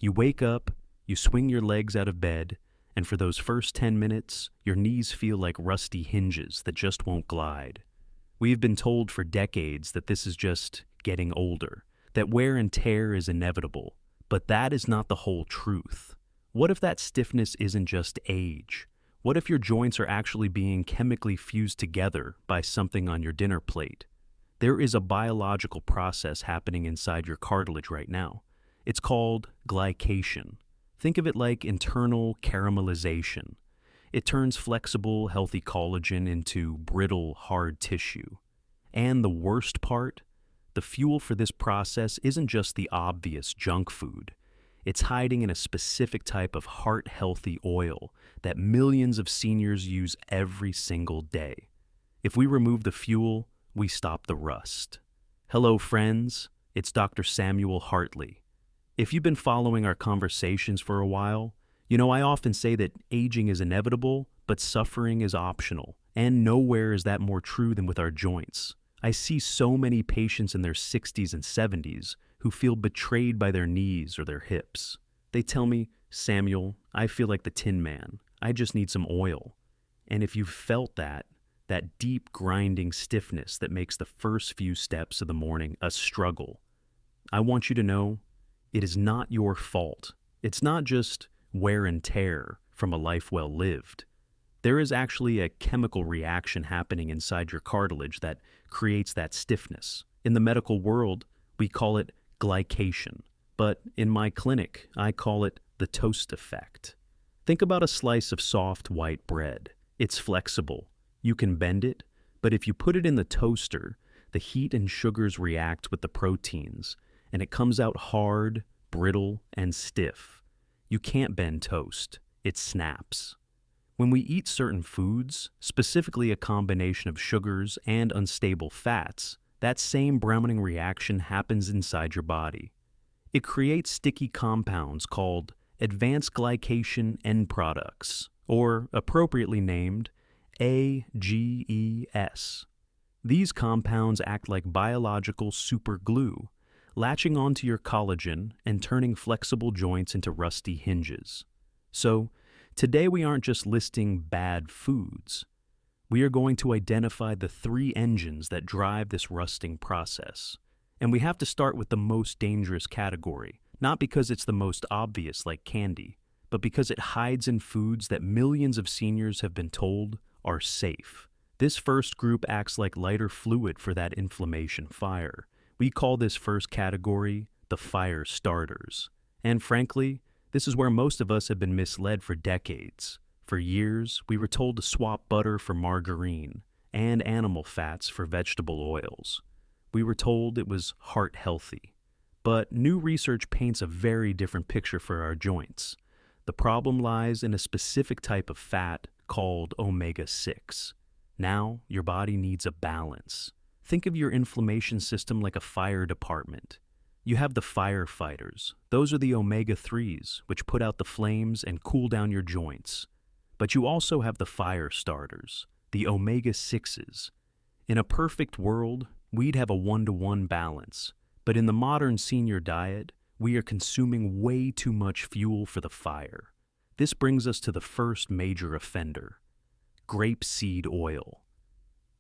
You wake up, you swing your legs out of bed, and for those first 10 minutes, your knees feel like rusty hinges that just won't glide. We've been told for decades that this is just getting older, that wear and tear is inevitable, but that is not the whole truth. What if that stiffness isn't just age? What if your joints are actually being chemically fused together by something on your dinner plate? There is a biological process happening inside your cartilage right now. It's called glycation. Think of it like internal caramelization. It turns flexible, healthy collagen into brittle, hard tissue. And the worst part? The fuel for this process isn't just the obvious junk food. It's hiding in a specific type of heart-healthy oil that millions of seniors use every single day. If we remove the fuel, we stop the rust. Hello, friends. It's Dr. Samuel Hartley. If you've been following our conversations for a while, I often say that aging is inevitable, but suffering is optional. And nowhere is that more true than with our joints. I see so many patients in their 60s and 70s who feel betrayed by their knees or their hips. They tell me, Samuel, I feel like the Tin Man. I just need some oil. And if you've felt that deep grinding stiffness that makes the first few steps of the morning a struggle, I want you to know it is not your fault. It's not just wear and tear from a life well lived. There is actually a chemical reaction happening inside your cartilage that creates that stiffness. In the medical world, we call it glycation, but in my clinic, I call it the toast effect. Think about a slice of soft white bread. It's flexible. You can bend it, but if you put it in the toaster, the heat and sugars react with the proteins, and it comes out hard, brittle, and stiff. You can't bend toast. It snaps. When we eat certain foods, specifically a combination of sugars and unstable fats, that same browning reaction happens inside your body. It creates sticky compounds called advanced glycation end products, or appropriately named AGEs. These compounds act like biological superglue, latching onto your collagen and turning flexible joints into rusty hinges. So, today we aren't just listing bad foods. We are going to identify the 3 engines that drive this rusting process. And we have to start with the most dangerous category, not because it's the most obvious like candy, but because it hides in foods that millions of seniors have been told are safe. This first group acts like lighter fluid for that inflammation fire. We call this first category the fire starters. And frankly, this is where most of us have been misled for decades. For years, we were told to swap butter for margarine and animal fats for vegetable oils. We were told it was heart healthy. But new research paints a very different picture for our joints. The problem lies in a specific type of fat called omega-6. Now, your body needs a balance. Think of your inflammation system like a fire department. You have the firefighters. Those are the omega-3s, which put out the flames and cool down your joints. But you also have the fire starters, the omega-6s. In a perfect world, we'd have a 1-to-1 balance. But in the modern senior diet, we are consuming way too much fuel for the fire. This brings us to the first major offender, grape seed oil.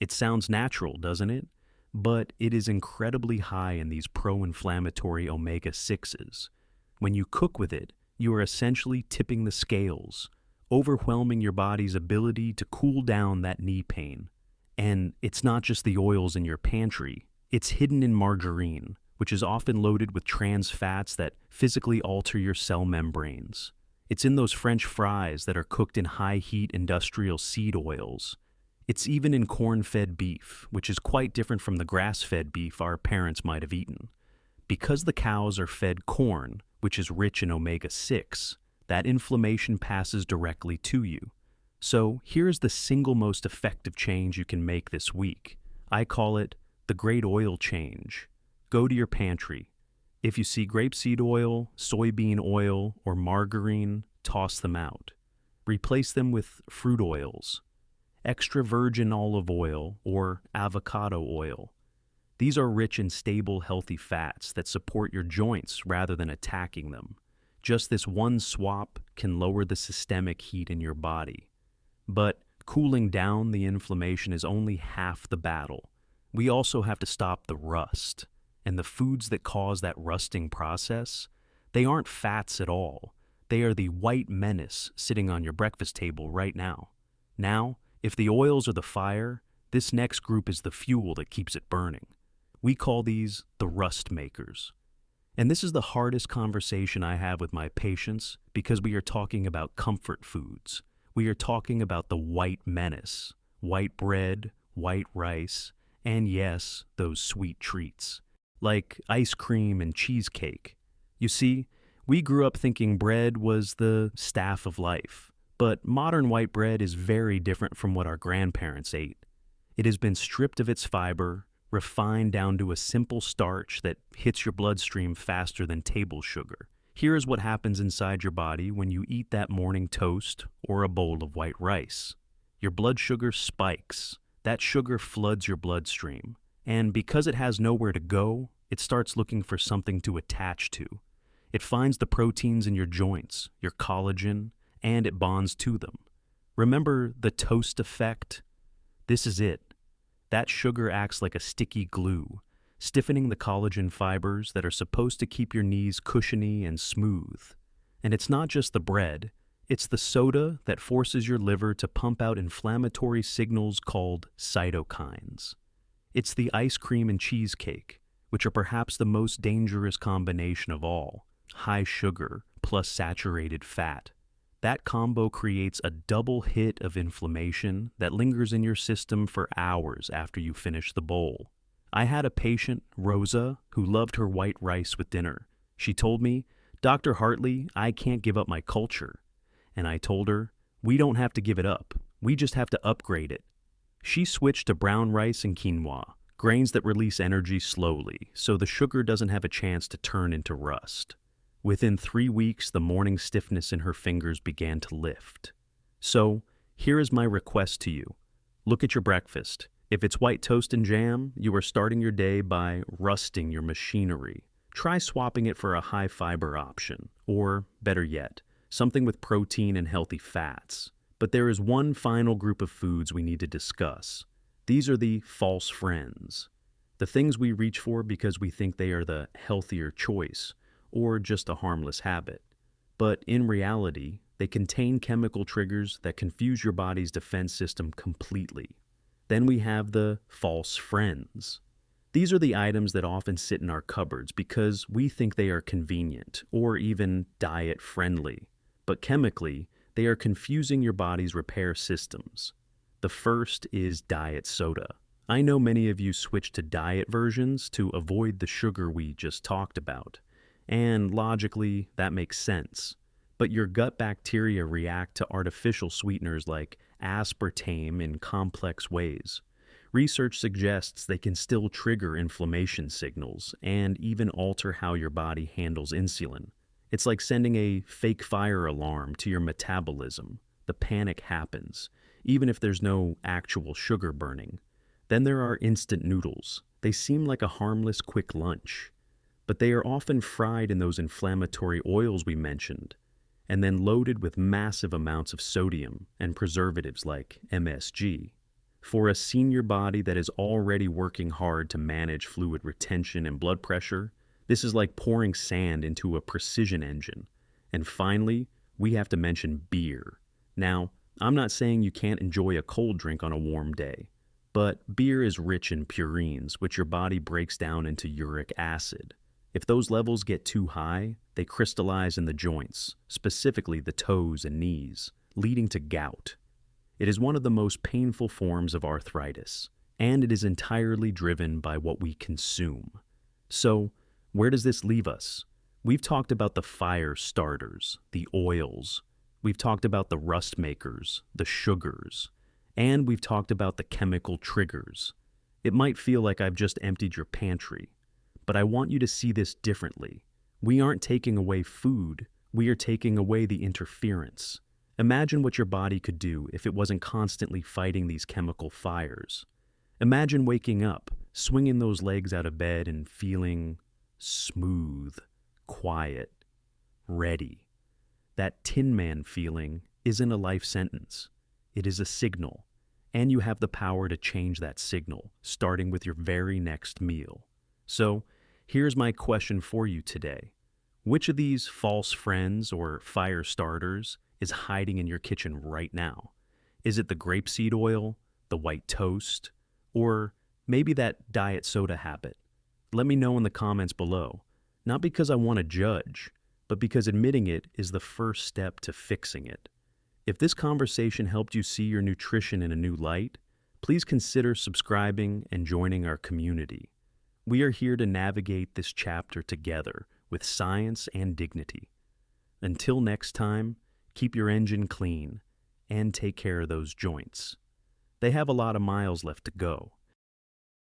It sounds natural, doesn't it? But it is incredibly high in these pro-inflammatory omega-6s. When you cook with it, you are essentially tipping the scales, overwhelming your body's ability to cool down that knee pain. And it's not just the oils in your pantry, it's hidden in margarine, which is often loaded with trans fats that physically alter your cell membranes. It's in those French fries that are cooked in high-heat industrial seed oils. It's even in corn-fed beef, which is quite different from the grass-fed beef our parents might have eaten. Because the cows are fed corn, which is rich in omega-6, that inflammation passes directly to you. So here's the single most effective change you can make this week. I call it the great oil change. Go to your pantry. If you see grapeseed oil, soybean oil, or margarine, toss them out. Replace them with fruit oils, extra virgin olive oil, or avocado oil. These are rich in stable, healthy fats that support your joints rather than attacking them. Just this one swap can lower the systemic heat in your body. But cooling down the inflammation is only half the battle. We also have to stop the rust. And the foods that cause that rusting process, they aren't fats at all. They are the white menace sitting on your breakfast table right now. Now, if the oils are the fire, this next group is the fuel that keeps it burning. We call these the rust makers. And this is the hardest conversation I have with my patients because we are talking about comfort foods. We are talking about the white menace, white bread, white rice, and yes, those sweet treats, like ice cream and cheesecake. You see, we grew up thinking bread was the staff of life, but modern white bread is very different from what our grandparents ate. It has been stripped of its fiber, refined down to a simple starch that hits your bloodstream faster than table sugar. Here is what happens inside your body when you eat that morning toast or a bowl of white rice. Your blood sugar spikes. That sugar floods your bloodstream. And because it has nowhere to go, it starts looking for something to attach to. It finds the proteins in your joints, your collagen, and it bonds to them. Remember the toast effect? This is it. That sugar acts like a sticky glue, stiffening the collagen fibers that are supposed to keep your knees cushiony and smooth. And it's not just the bread, it's the soda that forces your liver to pump out inflammatory signals called cytokines. It's the ice cream and cheesecake, which are perhaps the most dangerous combination of all, high sugar plus saturated fat. That combo creates a double hit of inflammation that lingers in your system for hours after you finish the bowl. I had a patient, Rosa, who loved her white rice with dinner. She told me, "Dr. Hartley, I can't give up my culture." And I told her, "We don't have to give it up. We just have to upgrade it." She switched to brown rice and quinoa, grains that release energy slowly, so the sugar doesn't have a chance to turn into rust. Within 3 weeks, the morning stiffness in her fingers began to lift. So, here is my request to you. Look at your breakfast. If it's white toast and jam, you are starting your day by rusting your machinery. Try swapping it for a high-fiber option, or, better yet, something with protein and healthy fats. But there is one final group of foods we need to discuss. These are the false friends. The things we reach for because we think they are the healthier choice, or just a harmless habit. But in reality, they contain chemical triggers that confuse your body's defense system completely. Then we have the false friends. These are the items that often sit in our cupboards because we think they are convenient or even diet-friendly. But chemically, they are confusing your body's repair systems. The first is diet soda. I know many of you switch to diet versions to avoid the sugar we just talked about. And logically, that makes sense. But your gut bacteria react to artificial sweeteners like aspartame in complex ways. Research suggests they can still trigger inflammation signals and even alter how your body handles insulin. It's like sending a fake fire alarm to your metabolism. The panic happens, even if there's no actual sugar burning. Then there are instant noodles. They seem like a harmless quick lunch, but they are often fried in those inflammatory oils we mentioned, and then loaded with massive amounts of sodium and preservatives like MSG. For a senior body that is already working hard to manage fluid retention and blood pressure, this is like pouring sand into a precision engine. And finally, we have to mention beer. Now, I'm not saying you can't enjoy a cold drink on a warm day, but beer is rich in purines, which your body breaks down into uric acid. If those levels get too high, they crystallize in the joints, specifically the toes and knees, leading to gout. It is one of the most painful forms of arthritis, and it is entirely driven by what we consume. So, where does this leave us? We've talked about the fire starters, the oils. We've talked about the rust makers, the sugars, and we've talked about the chemical triggers. It might feel like I've just emptied your pantry, but I want you to see this differently. We aren't taking away food, we are taking away the interference. Imagine what your body could do if it wasn't constantly fighting these chemical fires. Imagine waking up, swinging those legs out of bed and feeling smooth, quiet, ready. That Tin Man feeling isn't a life sentence. It is a signal, and you have the power to change that signal, starting with your very next meal. So, here's my question for you today. Which of these false friends or fire starters is hiding in your kitchen right now? Is it the grape seed oil, the white toast, or maybe that diet soda habit? Let me know in the comments below. Not because I want to judge, but because admitting it is the first step to fixing it. If this conversation helped you see your nutrition in a new light, please consider subscribing and joining our community. We are here to navigate this chapter together with science and dignity. Until next time, keep your engine clean and take care of those joints. They have a lot of miles left to go.